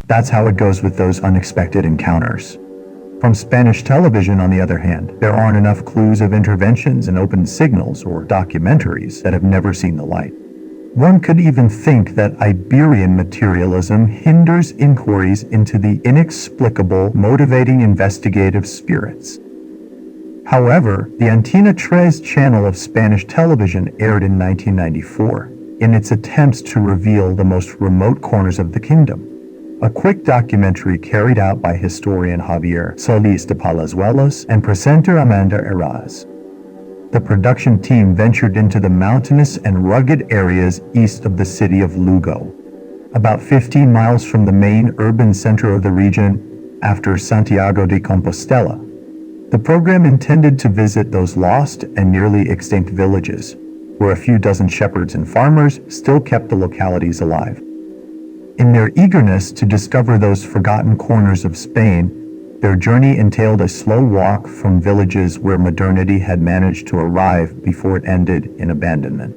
That's how it goes with those unexpected encounters. From Spanish television, on the other hand, there aren't enough clues of interventions and open signals or documentaries that have never seen the light. One could even think that Iberian materialism hinders inquiries into the inexplicable, motivating investigative spirits. However, the Antena 3 channel of Spanish television aired in 1994 in its attempts to reveal the most remote corners of the kingdom. A quick documentary carried out by historian Javier Solís de Palazuelos and presenter Amanda Eraz. The production team ventured into the mountainous and rugged areas east of the city of Lugo, about 15 miles from the main urban center of the region after Santiago de Compostela. The program intended to visit those lost and nearly extinct villages, where a few dozen shepherds and farmers still kept the localities alive. In their eagerness to discover those forgotten corners of Spain, their journey entailed a slow walk from villages where modernity had managed to arrive before it ended in abandonment.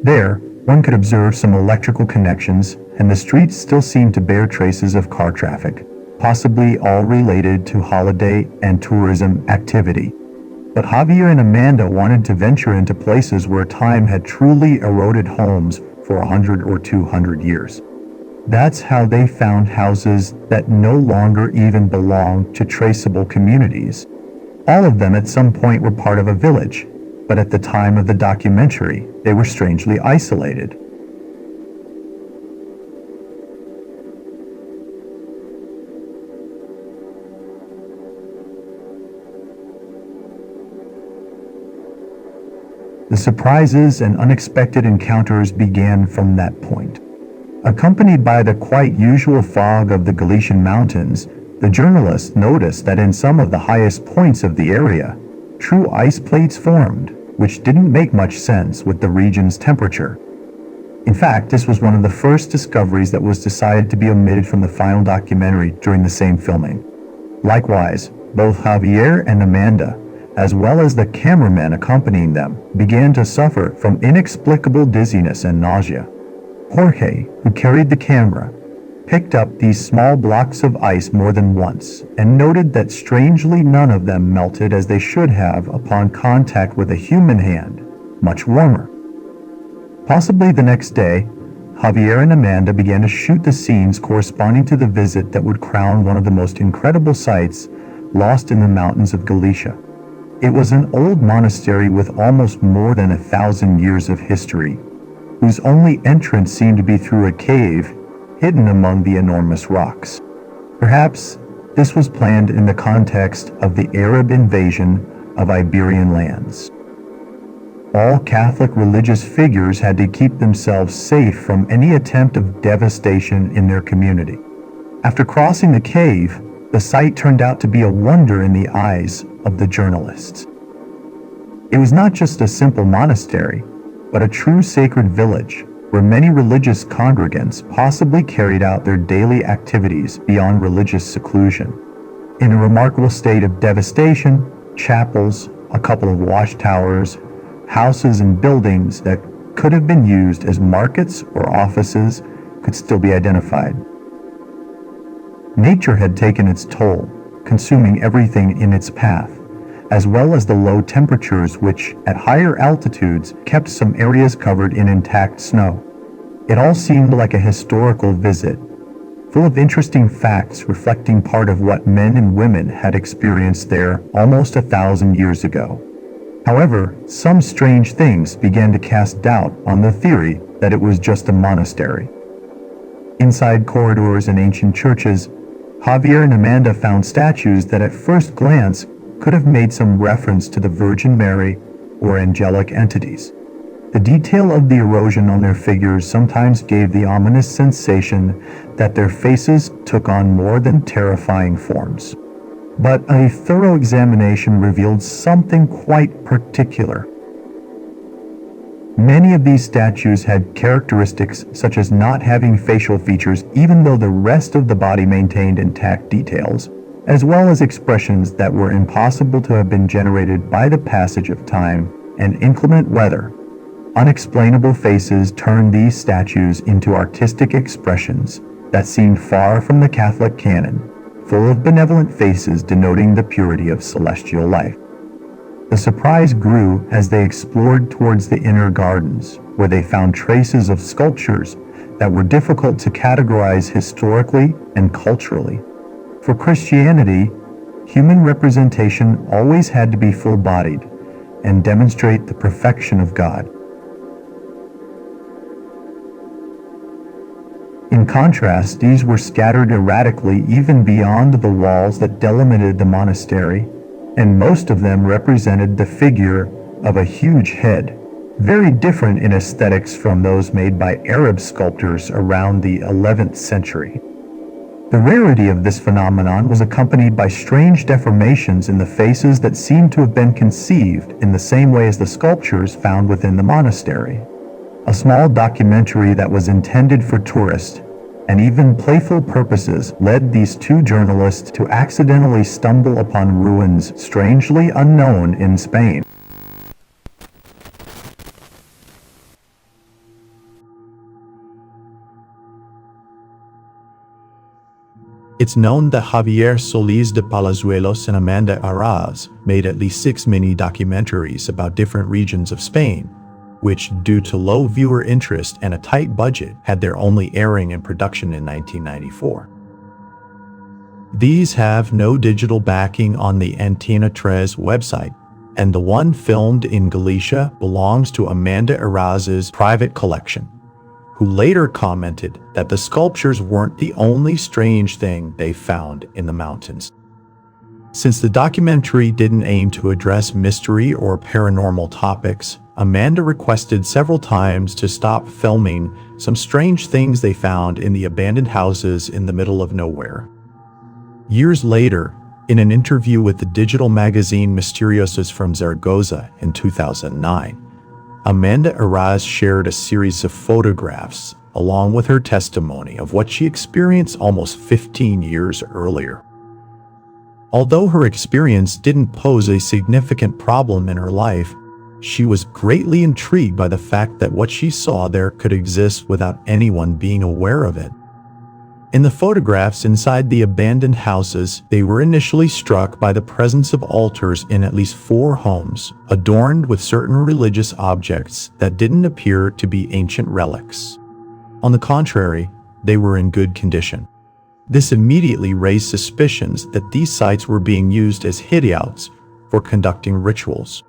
There, one could observe some electrical connections, and the streets still seemed to bear traces of car traffic, possibly all related to holiday and tourism activity. But Javier and Amanda wanted to venture into places where time had truly eroded homes for 100 or 200 years. That's how they found houses that no longer even belonged to traceable communities. All of them at some point were part of a village, but at the time of the documentary, they were strangely isolated. The surprises and unexpected encounters began from that point. Accompanied by the quite usual fog of the Galician mountains, the journalists noticed that in some of the highest points of the area, true ice plates formed, which didn't make much sense with the region's temperature. In fact, this was one of the first discoveries that was decided to be omitted from the final documentary during the same filming. Likewise, both Javier and Amanda, as well as the cameraman accompanying them, began to suffer from inexplicable dizziness and nausea. Jorge, who carried the camera, picked up these small blocks of ice more than once and noted that strangely none of them melted as they should have upon contact with a human hand, much warmer. Possibly the next day, Javier and Amanda began to shoot the scenes corresponding to the visit that would crown one of the most incredible sights lost in the mountains of Galicia. It was an old monastery with almost more than 1,000 years of history, whose only entrance seemed to be through a cave hidden among the enormous rocks. Perhaps this was planned in the context of the Arab invasion of Iberian lands. All Catholic religious figures had to keep themselves safe from any attempt of devastation in their community. After crossing the cave, the site turned out to be a wonder in the eyes of the journalists. It was not just a simple monastery, but a true sacred village where many religious congregants possibly carried out their daily activities beyond religious seclusion. In a remarkable state of devastation, chapels, a couple of watchtowers, houses and buildings that could have been used as markets or offices could still be identified. Nature had taken its toll, consuming everything in its path, as well as the low temperatures which, at higher altitudes, kept some areas covered in intact snow. It all seemed like a historical visit, full of interesting facts reflecting part of what men and women had experienced there almost 1,000 years ago. However, some strange things began to cast doubt on the theory that it was just a monastery. Inside corridors and ancient churches, Javier and Amanda found statues that at first glance could have made some reference to the Virgin Mary or angelic entities. The detail of the erosion on their figures sometimes gave the ominous sensation that their faces took on more than terrifying forms. But a thorough examination revealed something quite particular. Many of these statues had characteristics such as not having facial features even though the rest of the body maintained intact details, as well as expressions that were impossible to have been generated by the passage of time and inclement weather. Unexplainable faces turned these statues into artistic expressions that seemed far from the Catholic canon, full of benevolent faces denoting the purity of celestial life. The surprise grew as they explored towards the inner gardens, where they found traces of sculptures that were difficult to categorize historically and culturally. For Christianity, human representation always had to be full-bodied and demonstrate the perfection of God. In contrast, these were scattered erratically even beyond the walls that delimited the monastery, and most of them represented the figure of a huge head, very different in aesthetics from those made by Arab sculptors around the 11th century. The rarity of this phenomenon was accompanied by strange deformations in the faces that seemed to have been conceived in the same way as the sculptures found within the monastery. A small documentary that was intended for tourists and even playful purposes led these two journalists to accidentally stumble upon ruins strangely unknown in Spain. It's known that Javier Solís de Palazuelos and Amanda Arras made at least 6 mini-documentaries about different regions of Spain, which, due to low viewer interest and a tight budget, had their only airing and production in 1994. These have no digital backing on the Antena 3 website, and the one filmed in Galicia belongs to Amanda Arras's private collection, who later commented that the sculptures weren't the only strange thing they found in the mountains. Since the documentary didn't aim to address mystery or paranormal topics, Amanda requested several times to stop filming some strange things they found in the abandoned houses in the middle of nowhere. Years later, in an interview with the digital magazine Misteriosas from Zaragoza in 2009, Amanda Arras shared a series of photographs along with her testimony of what she experienced almost 15 years earlier. Although her experience didn't pose a significant problem in her life, she was greatly intrigued by the fact that what she saw there could exist without anyone being aware of it. In the photographs inside the abandoned houses, they were initially struck by the presence of altars in at least 4 homes, adorned with certain religious objects that didn't appear to be ancient relics. On the contrary, they were in good condition. This immediately raised suspicions that these sites were being used as hideouts for conducting rituals.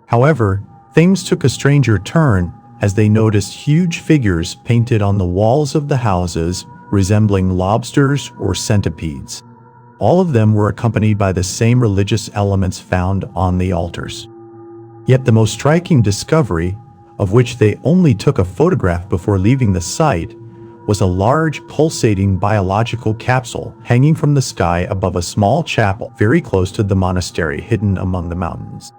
However, things took a stranger turn as they noticed huge figures painted on the walls of the houses resembling lobsters or centipedes. All of them were accompanied by the same religious elements found on the altars. Yet the most striking discovery, of which they only took a photograph before leaving the site, was a large pulsating biological capsule hanging from the sky above a small chapel very close to the monastery hidden among the mountains.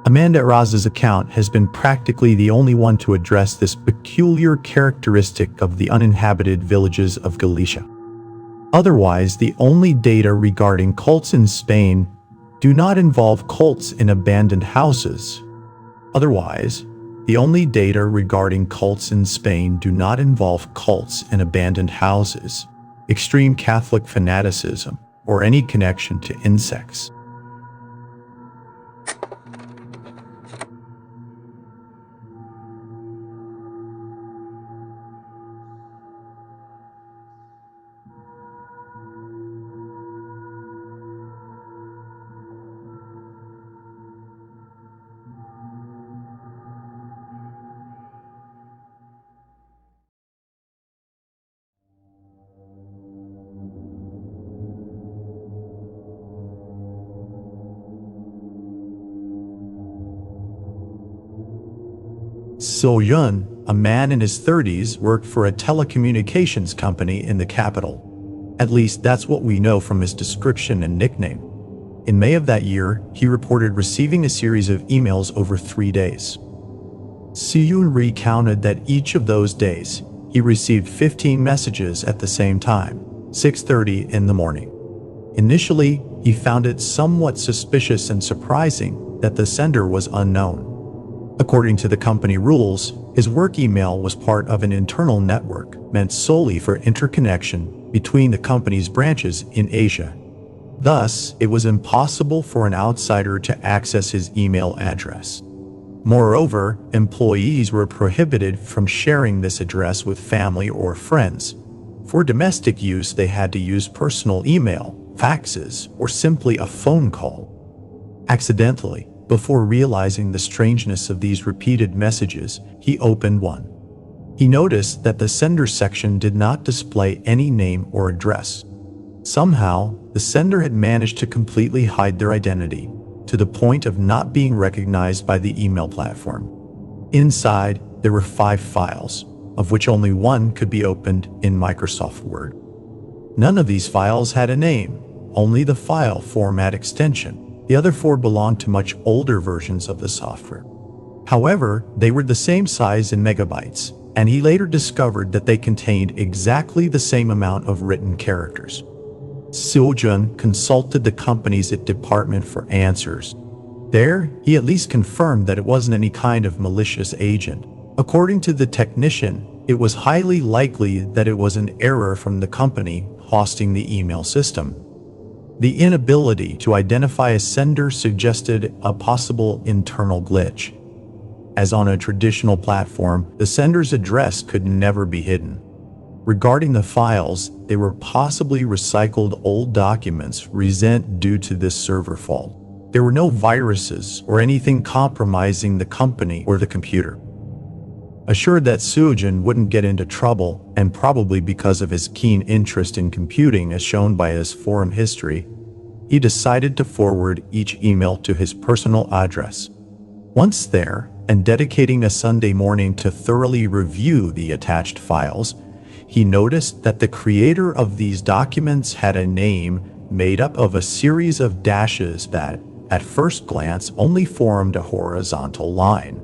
Amanda Arras's account has been practically the only one to address this peculiar characteristic of the uninhabited villages of Galicia. Otherwise, the only data regarding cults in Spain do not involve cults in abandoned houses. Extreme Catholic fanaticism, or any connection to insects. So Yun, a man in his 30s, worked for a telecommunications company in the capital. At least that's what we know from his description and nickname. In May of that year, he reported receiving a series of emails over 3 days. Siyun recounted that each of those days, he received 15 messages at the same time, 6:30 in the morning. Initially, he found it somewhat suspicious and surprising that the sender was unknown. According to the company rules, his work email was part of an internal network meant solely for interconnection between the company's branches in Asia. Thus, it was impossible for an outsider to access his email address. Moreover, employees were prohibited from sharing this address with family or friends. For domestic use, they had to use personal email, faxes, or simply a phone call. Accidentally, before realizing the strangeness of these repeated messages, he opened one. He noticed that the sender section did not display any name or address. Somehow, the sender had managed to completely hide their identity, to the point of not being recognized by the email platform. Inside, there were 5 files, of which only one could be opened in Microsoft Word. None of these files had a name, only the file format extension. The other 4 belonged to much older versions of the software. However, they were the same size in megabytes, and he later discovered that they contained exactly the same amount of written characters. Seok consulted the company's IT department for answers. There, he at least confirmed that it wasn't any kind of malicious agent. According to the technician, it was highly likely that it was an error from the company hosting the email system. The inability to identify a sender suggested a possible internal glitch. As on a traditional platform, the sender's address could never be hidden. Regarding the files, they were possibly recycled old documents resent due to this server fault. There were no viruses or anything compromising the company or the computer. Assured that Seok wouldn't get into trouble, and probably because of his keen interest in computing as shown by his forum history, he decided to forward each email to his personal address. Once there, and dedicating a Sunday morning to thoroughly review the attached files, he noticed that the creator of these documents had a name made up of a series of dashes that, at first glance, only formed a horizontal line.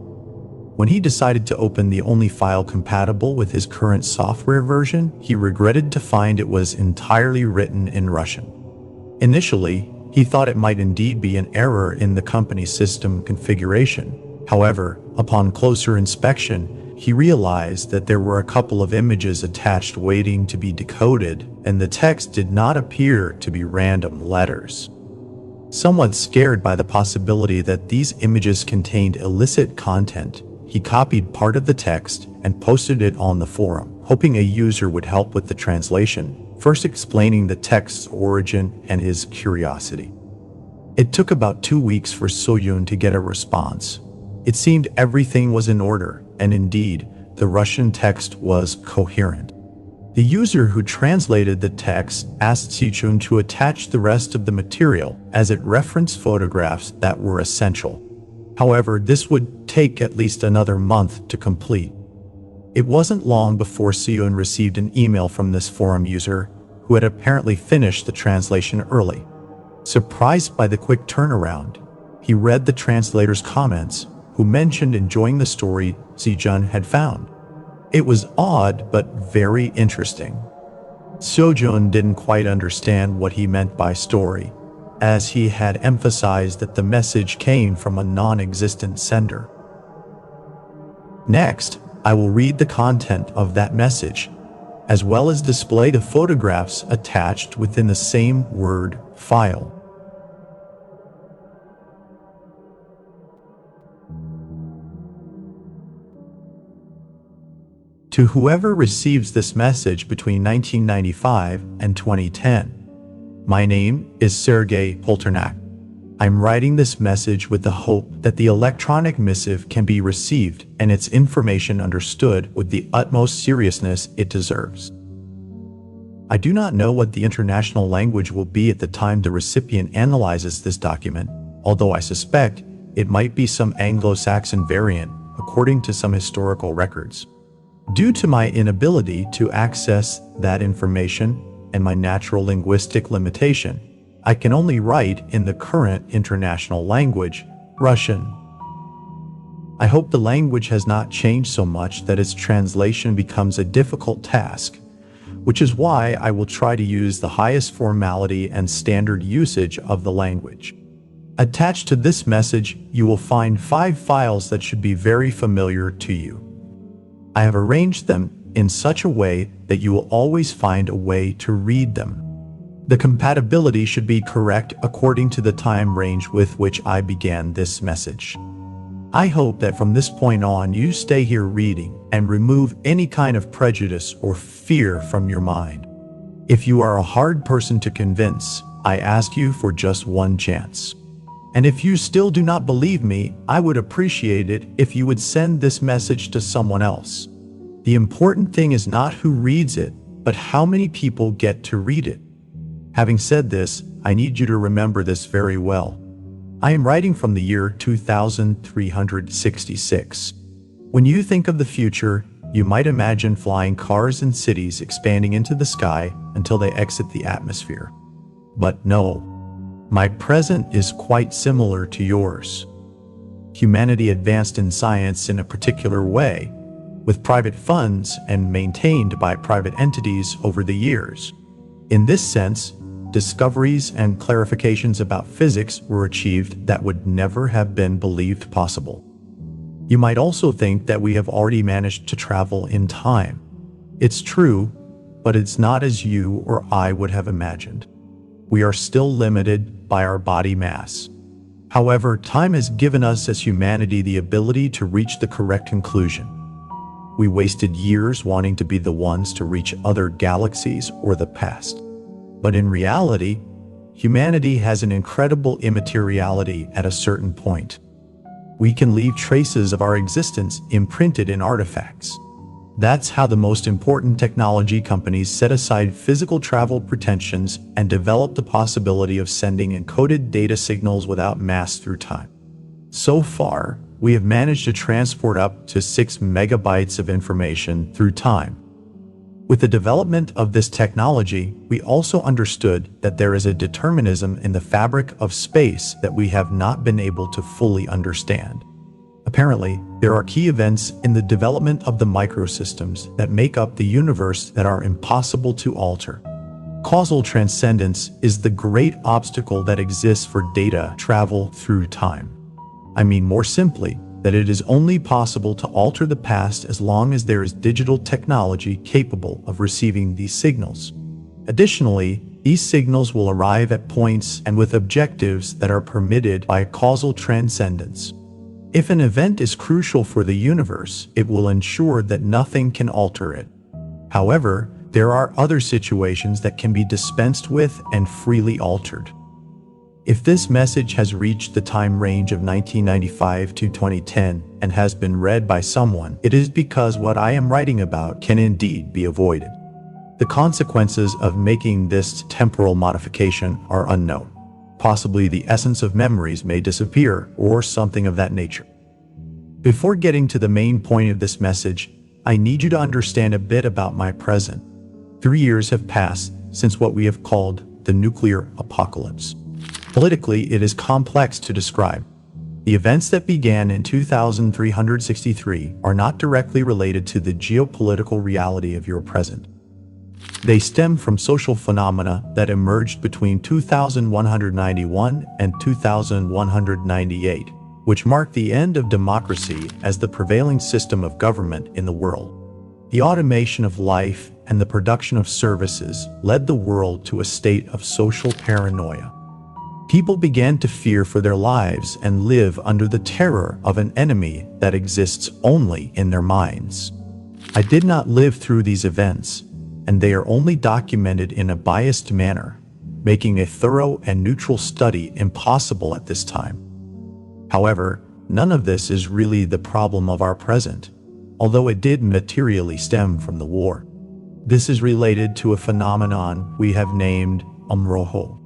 When he decided to open the only file compatible with his current software version, he regretted to find it was entirely written in Russian. Initially, he thought it might indeed be an error in the company's system configuration. However, upon closer inspection, he realized that there were a couple of images attached waiting to be decoded, and the text did not appear to be random letters. Somewhat scared by the possibility that these images contained illicit content, he copied part of the text and posted it on the forum, hoping a user would help with the translation, first explaining the text's origin and his curiosity. It took about 2 weeks for Seok to get a response. It seemed everything was in order, and indeed, the Russian text was coherent. The user who translated the text asked Seok to attach the rest of the material as it referenced photographs that were essential. However, this would take at least another month to complete. It wasn't long before Seok received an email from this forum user who had apparently finished the translation early. Surprised by the quick turnaround, he read the translator's comments, who mentioned enjoying the story Seok had found. It was odd but very interesting. Seok didn't quite understand what he meant by story, as he had emphasized that the message came from a non-existent sender. Next, I will read the content of that message, as well as display the photographs attached within the same Word file. To whoever receives this message between 1995 and 2010, my name is Sergey Polternak. I'm writing this message with the hope that the electronic missive can be received and its information understood with the utmost seriousness it deserves. I do not know what the international language will be at the time the recipient analyzes this document, although I suspect it might be some Anglo-Saxon variant, according to some historical records. Due to my inability to access that information and my natural linguistic limitation, I can only write in the current international language, Russian. I hope the language has not changed so much that its translation becomes a difficult task, which is why I will try to use the highest formality and standard usage of the language. Attached to this message, you will find 5 files that should be very familiar to you. I have arranged them in such a way that you will always find a way to read them. The compatibility should be correct according to the time range with which I began this message. I hope that from this point on you stay here reading and remove any kind of prejudice or fear from your mind. If you are a hard person to convince, I ask you for just one chance. And if you still do not believe me, I would appreciate it if you would send this message to someone else. The important thing is not who reads it, but how many people get to read it. Having said this, I need you to remember this very well. I am writing from the year 2366. When you think of the future, you might imagine flying cars and cities expanding into the sky until they exit the atmosphere. But no. My present is quite similar to yours. Humanity advanced in science in a particular way, with private funds and maintained by private entities over the years. In this sense, discoveries and clarifications about physics were achieved that would never have been believed possible. You might also think that we have already managed to travel in time. It's true, but it's not as you or I would have imagined. We are still limited by our body mass. However, time has given us as humanity the ability to reach the correct conclusion. We wasted years wanting to be the ones to reach other galaxies or the past. But in reality, humanity has an incredible immateriality at a certain point. We can leave traces of our existence imprinted in artifacts. That's how the most important technology companies set aside physical travel pretensions and develop the possibility of sending encoded data signals without mass through time. So far, we have managed to transport up to 6 megabytes of information through time. With the development of this technology, we also understood that there is a determinism in the fabric of space that we have not been able to fully understand. Apparently, there are key events in the development of the microsystems that make up the universe that are impossible to alter. Causal transcendence is the great obstacle that exists for data travel through time. I mean more simply, that it is only possible to alter the past as long as there is digital technology capable of receiving these signals. Additionally, these signals will arrive at points and with objectives that are permitted by causal transcendence. If an event is crucial for the universe, it will ensure that nothing can alter it. However, there are other situations that can be dispensed with and freely altered. If this message has reached the time range of 1995 to 2010 and has been read by someone, it is because what I am writing about can indeed be avoided. The consequences of making this temporal modification are unknown. Possibly the essence of memories may disappear or something of that nature. Before getting to the main point of this message, I need you to understand a bit about my present. 3 years have passed since what we have called the nuclear apocalypse. Politically, it is complex to describe. The events that began in 2363 are not directly related to the geopolitical reality of your present. They stem from social phenomena that emerged between 2191 and 2198, which marked the end of democracy as the prevailing system of government in the world. The automation of life and the production of services led the world to a state of social paranoia. People began to fear for their lives and live under the terror of an enemy that exists only in their minds. I did not live through these events, and they are only documented in a biased manner, making a thorough and neutral study impossible at this time. However, none of this is really the problem of our present, although it did materially stem from the war. This is related to a phenomenon we have named Umroho.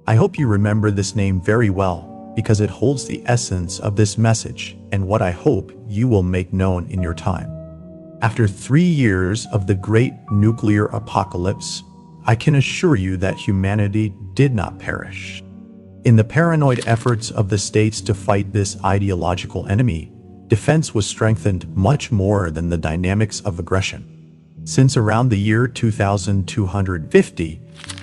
I hope you remember this name very well, because it holds the essence of this message and what I hope you will make known in your time. After 3 years of the great nuclear apocalypse, I can assure you that humanity did not perish. In the paranoid efforts of the states to fight this ideological enemy, defense was strengthened much more than the dynamics of aggression. Since around the year 2250,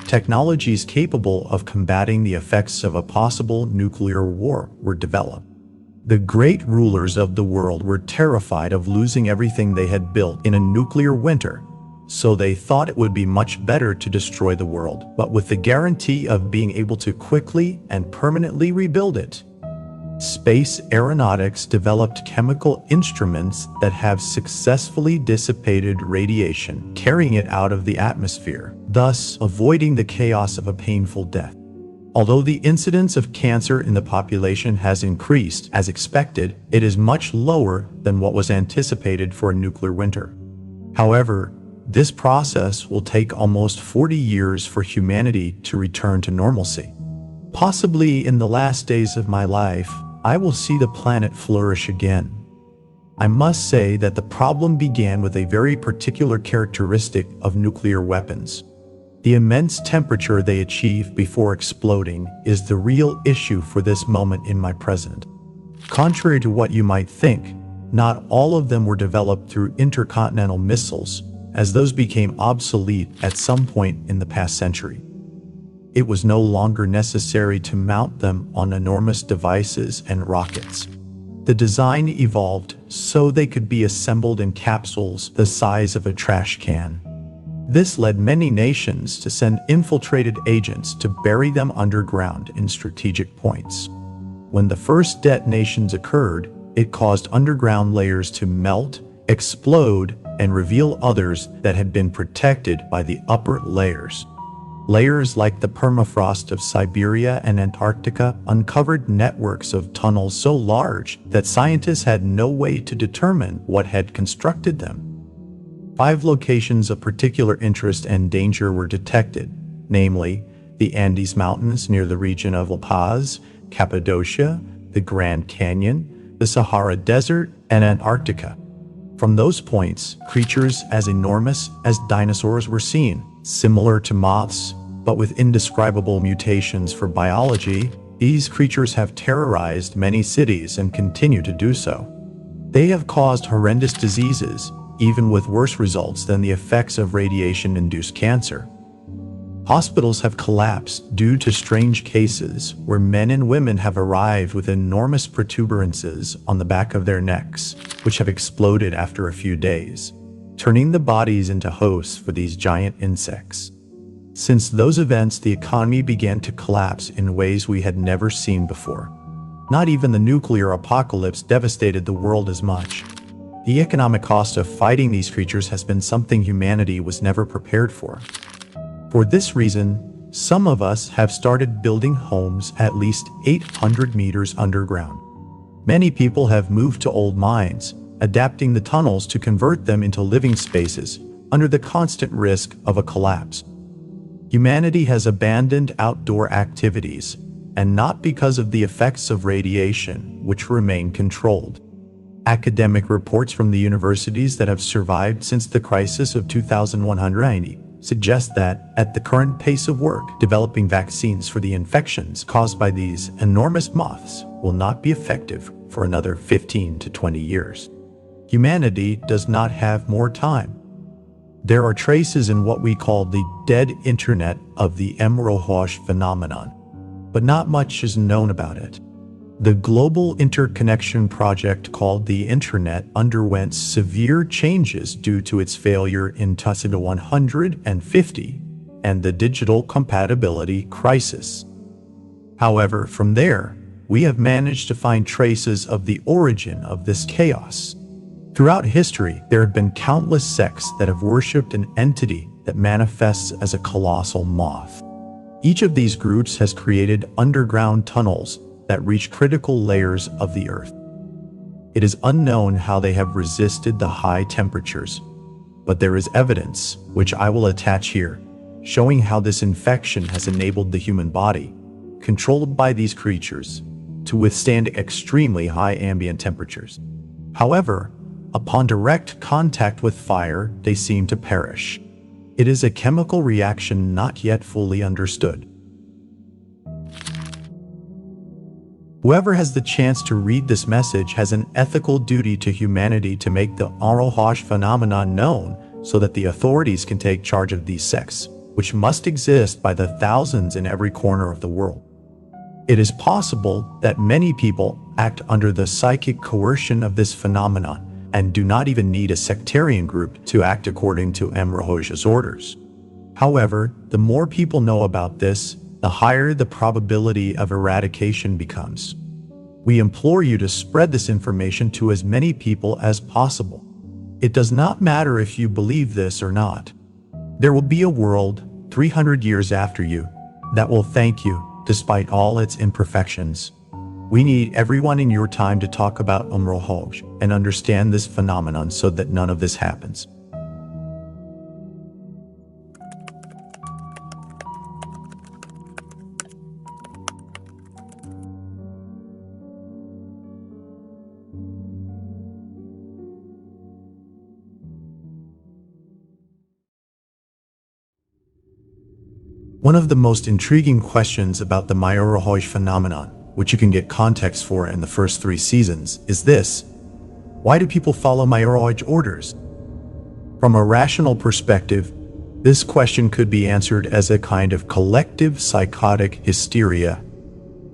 technologies capable of combating the effects of a possible nuclear war were developed. The great rulers of the world were terrified of losing everything they had built in a nuclear winter, so they thought it would be much better to destroy the world, but with the guarantee of being able to quickly and permanently rebuild it. Space aeronautics developed chemical instruments that have successfully dissipated radiation, carrying it out of the atmosphere, thus avoiding the chaos of a painful death. Although the incidence of cancer in the population has increased as expected, it is much lower than what was anticipated for a nuclear winter. However, this process will take almost 40 years for humanity to return to normalcy. Possibly in the last days of my life, I will see the planet flourish again. I must say that the problem began with a very particular characteristic of nuclear weapons. The immense temperature they achieve before exploding is the real issue for this moment in my present. Contrary to what you might think, not all of them were developed through intercontinental missiles, as those became obsolete at some point in the past century. It was no longer necessary to mount them on enormous devices and rockets. The design evolved so they could be assembled in capsules the size of a trash can. This led many nations to send infiltrated agents to bury them underground in strategic points. When the first detonations occurred, it caused underground layers to melt, explode, and reveal others that had been protected by the upper layers. Layers like the permafrost of Siberia and Antarctica uncovered networks of tunnels so large that scientists had no way to determine what had constructed them. 5 locations of particular interest and danger were detected, namely the Andes Mountains near the region of La Paz, Cappadocia, the Grand Canyon, the Sahara Desert, and Antarctica. From those points, creatures as enormous as dinosaurs were seen, similar to moths, but with indescribable mutations for biology. These creatures have terrorized many cities and continue to do so. They have caused horrendous diseases, even with worse results than the effects of radiation-induced cancer. Hospitals have collapsed due to strange cases where men and women have arrived with enormous protuberances on the back of their necks, which have exploded after a few days, turning the bodies into hosts for these giant insects. Since those events, the economy began to collapse in ways we had never seen before. Not even the nuclear apocalypse devastated the world as much. The economic cost of fighting these creatures has been something humanity was never prepared for. For this reason, some of us have started building homes at least 800 meters underground. Many people have moved to old mines, adapting the tunnels to convert them into living spaces under the constant risk of a collapse. Humanity has abandoned outdoor activities, and not because of the effects of radiation, which remain controlled. Academic reports from the universities that have survived since the crisis of 2190 suggest that, at the current pace of work, developing vaccines for the infections caused by these enormous moths will not be effective for another 15 to 20 years. Humanity does not have more time. There are traces in what we call the dead internet of the Roche phenomenon, but not much is known about it. The global interconnection project called the Internet underwent severe changes due to its failure in 2150 and the digital compatibility crisis. However, from there, we have managed to find traces of the origin of this chaos. Throughout history, there have been countless sects that have worshipped an entity that manifests as a colossal moth. Each of these groups has created underground tunnels that reach critical layers of the earth. It is unknown how they have resisted the high temperatures, but there is evidence, which I will attach here, showing how this infection has enabled the human body, controlled by these creatures, to withstand extremely high ambient temperatures. However, upon direct contact with fire, they seem to perish. It is a chemical reaction not yet fully understood. Whoever has the chance to read this message has an ethical duty to humanity to make the Roche phenomenon known so that the authorities can take charge of these sects, which must exist by the thousands in every corner of the world. It is possible that many people act under the psychic coercion of this phenomenon and do not even need a sectarian group to act according to Amrohoja's orders. However, the more people know about this, the higher the probability of eradication becomes. We implore you to spread this information to as many people as possible. It does not matter if you believe this or not. There will be a world 300 years after you that will thank you despite all its imperfections. We need everyone in your time to talk about Amrohoj and understand this phenomenon so that none of this happens. One of the most intriguing questions about the Mayorahoj phenomenon, which you can get context for in the first 3 seasons, is this: why do people follow Mayorahoj orders? From a rational perspective, this question could be answered as a kind of collective psychotic hysteria.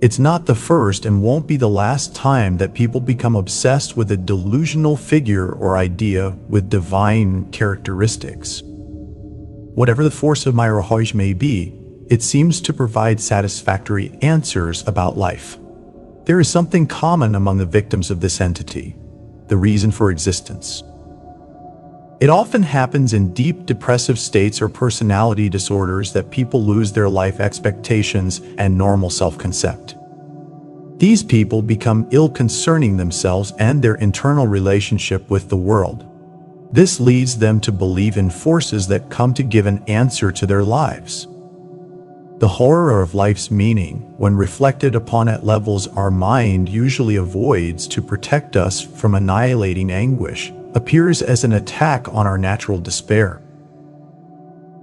It's not the first and won't be the last time that people become obsessed with a delusional figure or idea with divine characteristics. Whatever the force of Mayorahoj may be, it seems to provide satisfactory answers about life. There is something common among the victims of this entity: the reason for existence. It often happens in deep depressive states or personality disorders that people lose their life expectations and normal self-concept. These people become ill concerning themselves and their internal relationship with the world. This leads them to believe in forces that come to give an answer to their lives. The horror of life's meaning, when reflected upon at levels our mind usually avoids to protect us from annihilating anguish, appears as an attack on our natural despair.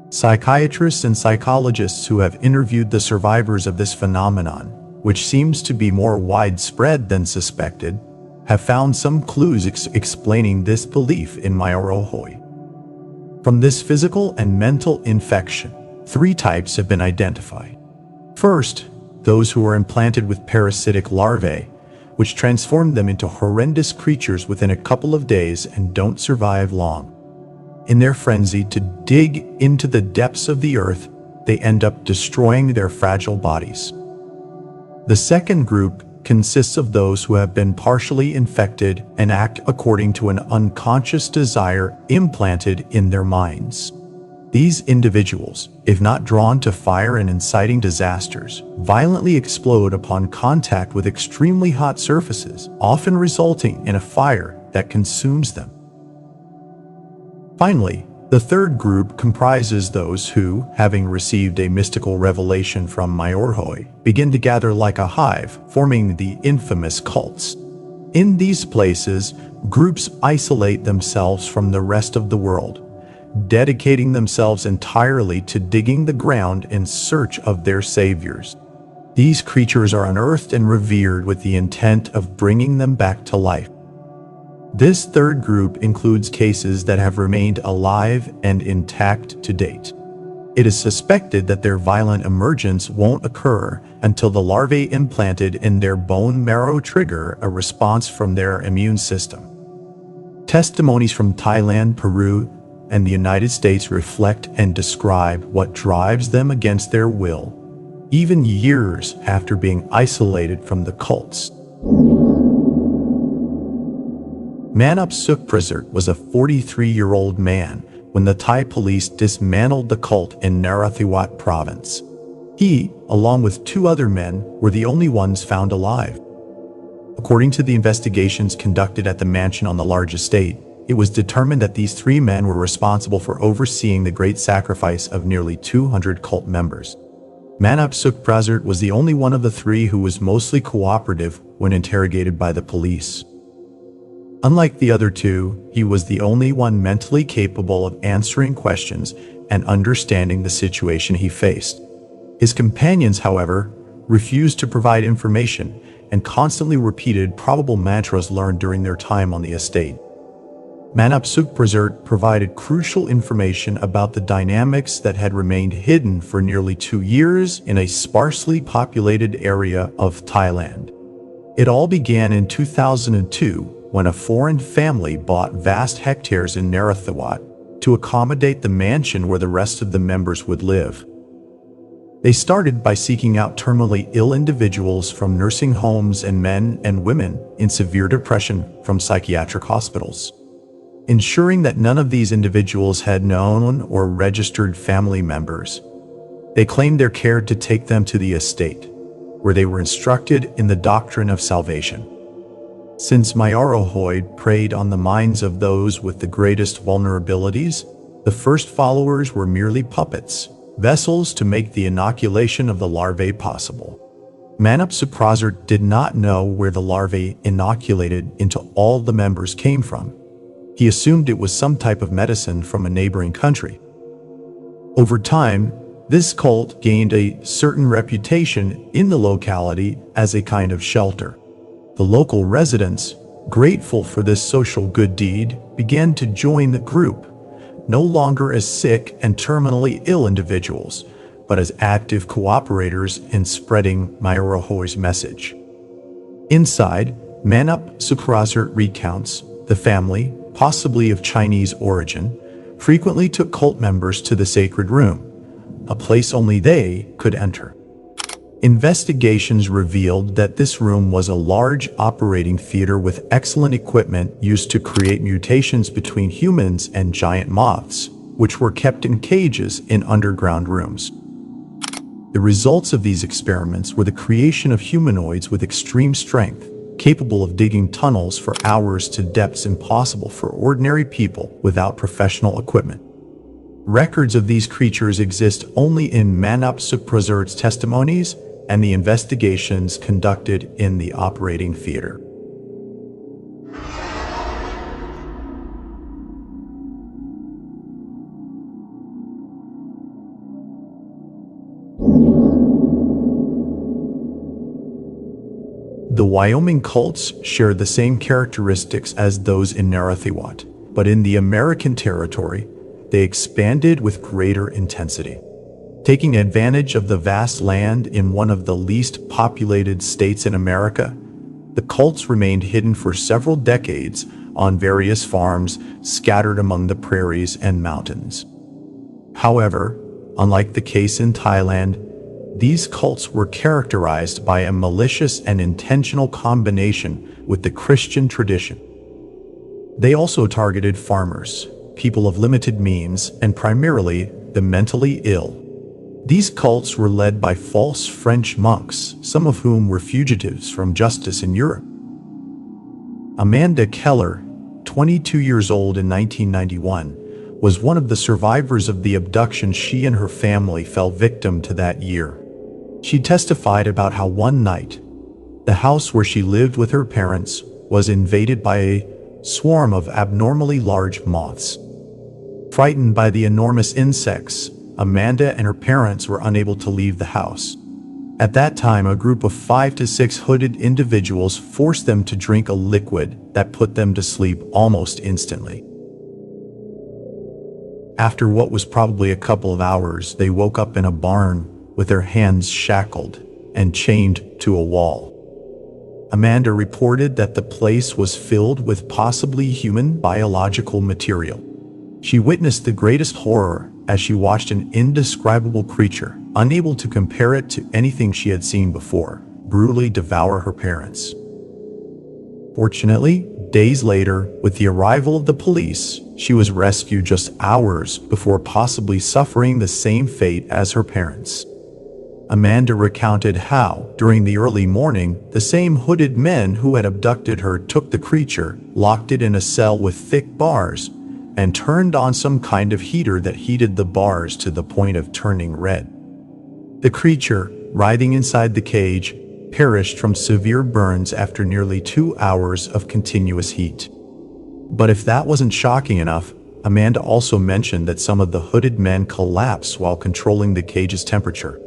Psychiatrists and psychologists who have interviewed the survivors of this phenomenon, which seems to be more widespread than suspected, have found some clues explaining this belief in Mayorahoj. From this physical and mental infection, 3 types have been identified. First, those who are implanted with parasitic larvae, which transform them into horrendous creatures within a couple of days and don't survive long. In their frenzy to dig into the depths of the earth, they end up destroying their fragile bodies. The second group consists of those who have been partially infected and act according to an unconscious desire implanted in their minds. These individuals, if not drawn to fire and inciting disasters, violently explode upon contact with extremely hot surfaces, often resulting in a fire that consumes them. Finally, the third group comprises those who, having received a mystical revelation from Mayorahoj, begin to gather like a hive, forming the infamous cults. In these places, groups isolate themselves from the rest of the world, dedicating themselves entirely to digging the ground in search of their saviors. These creatures are unearthed and revered with the intent of bringing them back to life. This third group includes cases that have remained alive and intact to date. It is suspected that their violent emergence won't occur until the larvae implanted in their bone marrow trigger a response from their immune system. Testimonies from Thailand, Peru, and the United States reflect and describe what drives them against their will, even years after being isolated from the cults. Manup Suuk was a 43-year-old man when the Thai police dismantled the cult in Narathiwat province. He, along with 2 other men, were the only ones found alive. According to the investigations conducted at the mansion on the large estate, it was determined that these 3 men were responsible for overseeing the great sacrifice of nearly 200 cult members. Manup Suuk was the only one of the 3 who was mostly cooperative when interrogated by the police. Unlike the other 2, he was the only one mentally capable of answering questions and understanding the situation he faced. His companions, however, refused to provide information and constantly repeated probable mantras learned during their time on the estate. Manup Suuk provided crucial information about the dynamics that had remained hidden for nearly 2 years in a sparsely populated area of Thailand. It all began in 2002 when a foreign family bought vast hectares in Narathiwat to accommodate the mansion where the rest of the members would live. They started by seeking out terminally ill individuals from nursing homes and men and women in severe depression from psychiatric hospitals. Ensuring that none of these individuals had known or registered family members, they claimed their care to take them to the estate, where they were instructed in the doctrine of salvation. Since Mayarohoid preyed on the minds of those with the greatest vulnerabilities, the first followers were merely puppets, vessels to make the inoculation of the larvae possible. Manup Suuk did not know where the larvae inoculated into all the members came from. He assumed it was some type of medicine from a neighboring country. Over time, this cult gained a certain reputation in the locality as a kind of shelter. The local residents, grateful for this social good deed, began to join the group, no longer as sick and terminally ill individuals, but as active cooperators in spreading Mayarohoi's message. Inside, Manup Suuk recounts the family, possibly of Chinese origin, frequently took cult members to the sacred room, a place only they could enter. Investigations revealed that this room was a large operating theater with excellent equipment used to create mutations between humans and giant moths, which were kept in cages in underground rooms. The results of these experiments were the creation of humanoids with extreme strength, capable of digging tunnels for hours to depths impossible for ordinary people without professional equipment. Records of these creatures exist only in Manup Suuk's testimonies and the investigations conducted in the operating theater. The Wyoming cults share the same characteristics as those in Narathiwat, but in the American territory, they expanded with greater intensity. Taking advantage of the vast land in one of the least populated states in America, the cults remained hidden for several decades on various farms scattered among the prairies and mountains. However, unlike the case in Thailand, these cults were characterized by a malicious and intentional combination with the Christian tradition. They also targeted farmers, people of limited means, and primarily the mentally ill. These cults were led by false French monks, some of whom were fugitives from justice in Europe. Amanda Keller, 22 years old in 1991, was one of the survivors of the abduction she and her family fell victim to that year. She testified about how one night, the house where she lived with her parents was invaded by a swarm of abnormally large moths. Frightened by the enormous insects, Amanda and her parents were unable to leave the house. At that time, a group of 5 to 6 hooded individuals forced them to drink a liquid that put them to sleep almost instantly. After what was probably a couple of hours, they woke up in a barn with their hands shackled and chained to a wall. Amanda reported that the place was filled with possibly human biological material. She witnessed the greatest horror as she watched an indescribable creature, unable to compare it to anything she had seen before, brutally devour her parents. Fortunately, days later, with the arrival of the police, she was rescued just hours before possibly suffering the same fate as her parents. Amanda recounted how, during the early morning, the same hooded men who had abducted her took the creature, locked it in a cell with thick bars, and turned on some kind of heater that heated the bars to the point of turning red. The creature, writhing inside the cage, perished from severe burns after nearly 2 hours of continuous heat. But if that wasn't shocking enough, Amanda also mentioned that some of the hooded men collapsed while controlling the cage's temperature.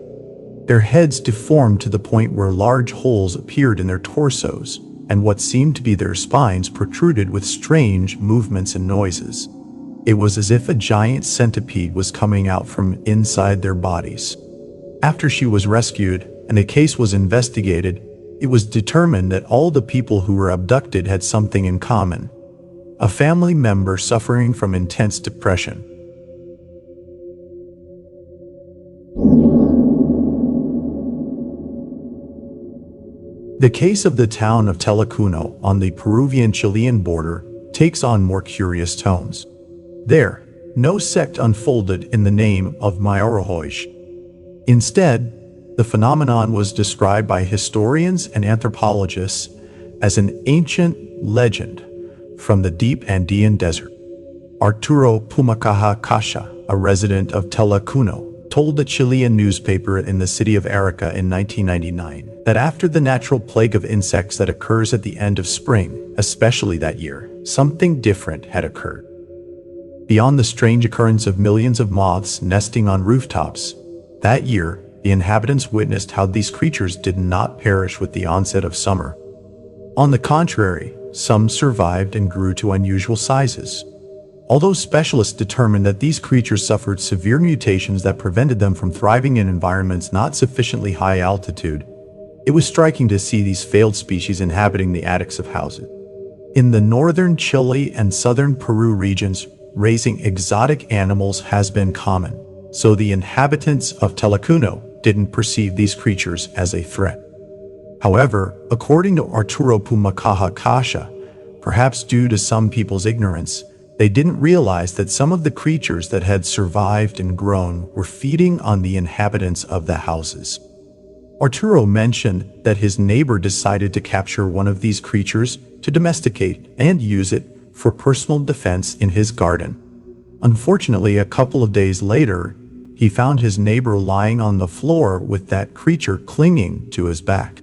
Their heads deformed to the point where large holes appeared in their torsos, and what seemed to be their spines protruded with strange movements and noises. It was as if a giant centipede was coming out from inside their bodies. After she was rescued and the case was investigated, it was determined that all the people who were abducted had something in common: a family member suffering from intense depression. The case of the town of Telecuno on the Peruvian-Chilean border takes on more curious tones. There, no sect unfolded in the name of Mayorahoj. Instead, the phenomenon was described by historians and anthropologists as an ancient legend from the deep Andean desert. Arturo Pumakaha Kasha, a resident of Telecuno, told a Chilean newspaper in the city of Arica in 1999 that after the natural plague of insects that occurs at the end of spring, especially that year, something different had occurred. Beyond the strange occurrence of millions of moths nesting on rooftops, that year, the inhabitants witnessed how these creatures did not perish with the onset of summer. On the contrary, some survived and grew to unusual sizes. Although specialists determined that these creatures suffered severe mutations that prevented them from thriving in environments not sufficiently high altitude, it was striking to see these failed species inhabiting the attics of houses. In the northern Chile and southern Peru regions, raising exotic animals has been common, so the inhabitants of Telecuno didn't perceive these creatures as a threat. However, according to Arturo Pumakaha Kasha, perhaps due to some people's ignorance, they didn't realize that some of the creatures that had survived and grown were feeding on the inhabitants of the houses. Arturo mentioned that his neighbor decided to capture one of these creatures to domesticate and use it for personal defense in his garden. Unfortunately, a couple of days later, he found his neighbor lying on the floor with that creature clinging to his back.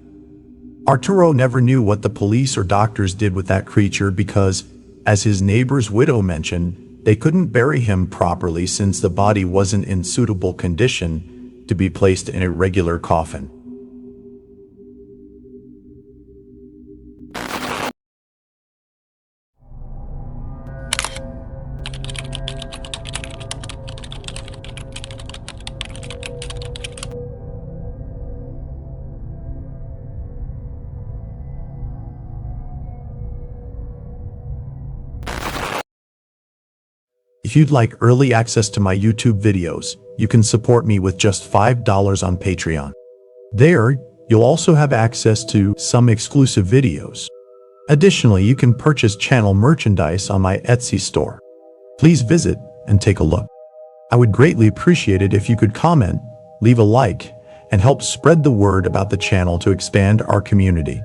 Arturo never knew what the police or doctors did with that creature because, as his neighbor's widow mentioned, they couldn't bury him properly since the body wasn't in suitable condition to be placed in a regular coffin. If you'd like early access to my YouTube videos, you can support me with just $5 on Patreon. There, you'll also have access to some exclusive videos. Additionally, you can purchase channel merchandise on my Etsy store. Please visit and take a look. I would greatly appreciate it if you could comment, leave a like, and help spread the word about the channel to expand our community.